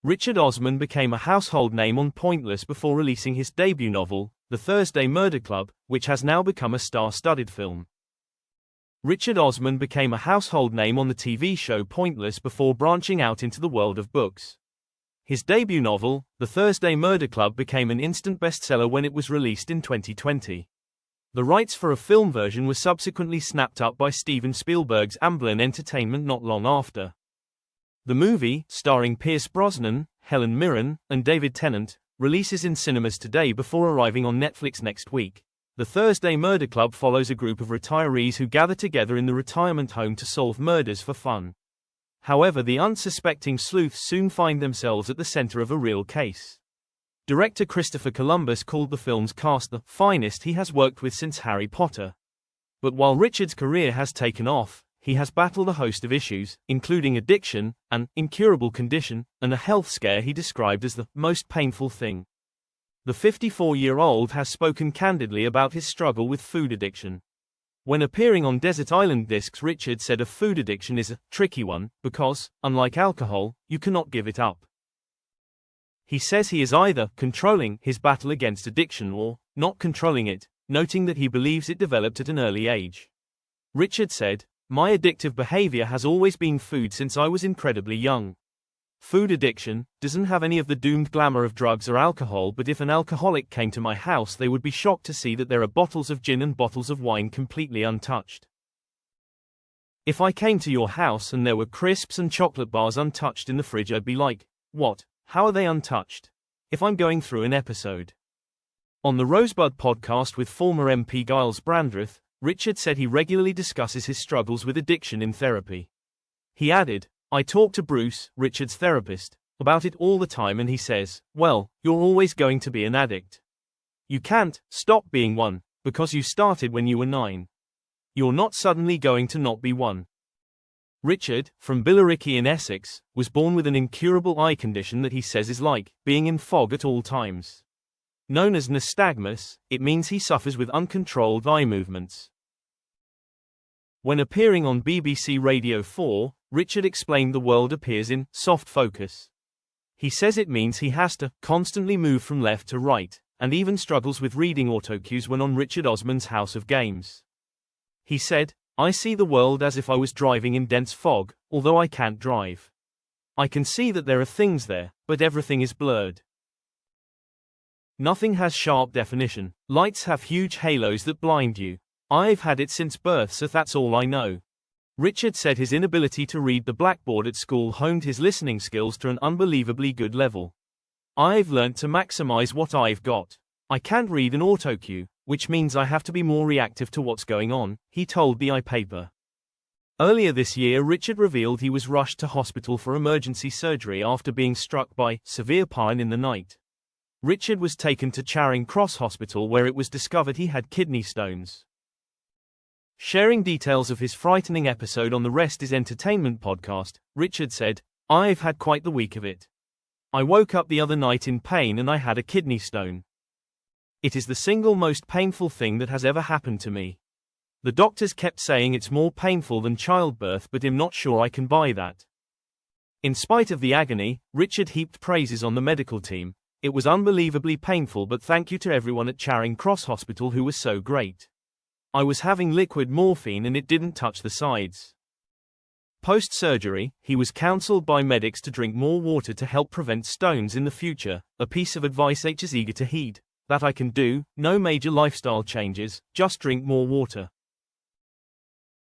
Richard Osman became a household name on Pointless before releasing his debut novel, The Thursday Murder Club, which has now become a star-studded film. Richard Osman became a household name on the TV show Pointless before branching out into the world of books. His debut novel, The Thursday Murder Club, became an instant bestseller when it was released in 2020. The rights for a film version were subsequently snapped up by Steven Spielberg's Amblin Entertainment not long after. The movie, starring Pierce Brosnan, Helen Mirren, and David Tennant, releases in cinemas today before arriving on Netflix next week. The Thursday Murder Club follows a group of retirees who gather together in the retirement home to solve murders for fun. However, the unsuspecting sleuths soon find themselves at the center of a real case. Director Christopher Columbus called the film's cast the finest he has worked with since Harry Potter. But while Richard's career has taken off, he has battled a host of issues, including addiction, an incurable condition, and a health scare he described as the most painful thing. The 54-year-old has spoken candidly about his struggle with food addiction. When appearing on Desert Island Discs, Richard said a food addiction is a tricky one, because, unlike alcohol, you cannot give it up. He says he is either controlling his battle against addiction or not controlling it, noting that he believes it developed at an early age. Richard said, "My addictive behavior has always been food since I was incredibly young. Food addiction doesn't have any of the doomed glamour of drugs or alcohol, but if an alcoholic came to my house, they would be shocked to see that there are bottles of gin and bottles of wine completely untouched. If I came to your house and there were crisps and chocolate bars untouched in the fridge, I'd be like, what? How are they untouched? If I'm going through an episode." On the Rosebud podcast with former MP Giles Brandreth, Richard said he regularly discusses his struggles with addiction in therapy. He added, "I talk to Bruce, Richard's therapist, about it all the time, and he says, well, you're always going to be an addict. You can't stop being one, because you started when you were 9. You're not suddenly going to not be one." Richard, from Billericay in Essex, was born with an incurable eye condition that he says is like being in fog at all times. Known as nystagmus, it means he suffers with uncontrolled eye movements. When appearing on BBC Radio 4, Richard explained the world appears in soft focus. He says it means he has to constantly move from left to right, and even struggles with reading autocues when on Richard Osman's House of Games. He said, "I see the world as if I was driving in dense fog, although I can't drive. I can see that there are things there, but everything is blurred. Nothing has sharp definition. Lights have huge halos that blind you. I've had it since birth, so that's all I know." Richard said his inability to read the blackboard at school honed his listening skills to an unbelievably good level. "I've learnt to maximize what I've got. I can't read an autocue, which means I have to be more reactive to what's going on," he told the iPaper. Earlier this year, Richard revealed he was rushed to hospital for emergency surgery after being struck by severe pain in the night. Richard was taken to Charing Cross Hospital, where it was discovered he had kidney stones. Sharing details of his frightening episode on the Rest is Entertainment podcast, Richard said, "I've had quite the week of it. I woke up the other night in pain and I had a kidney stone. It is the single most painful thing that has ever happened to me. The doctors kept saying it's more painful than childbirth, but I'm not sure I can buy that." In spite of the agony, Richard heaped praises on the medical team. "It was unbelievably painful, but thank you to everyone at Charing Cross Hospital who was so great. I was having liquid morphine and it didn't touch the sides." Post-surgery, he was counseled by medics to drink more water to help prevent stones in the future, a piece of advice H is eager to heed. "That I can do, no major lifestyle changes, just drink more water."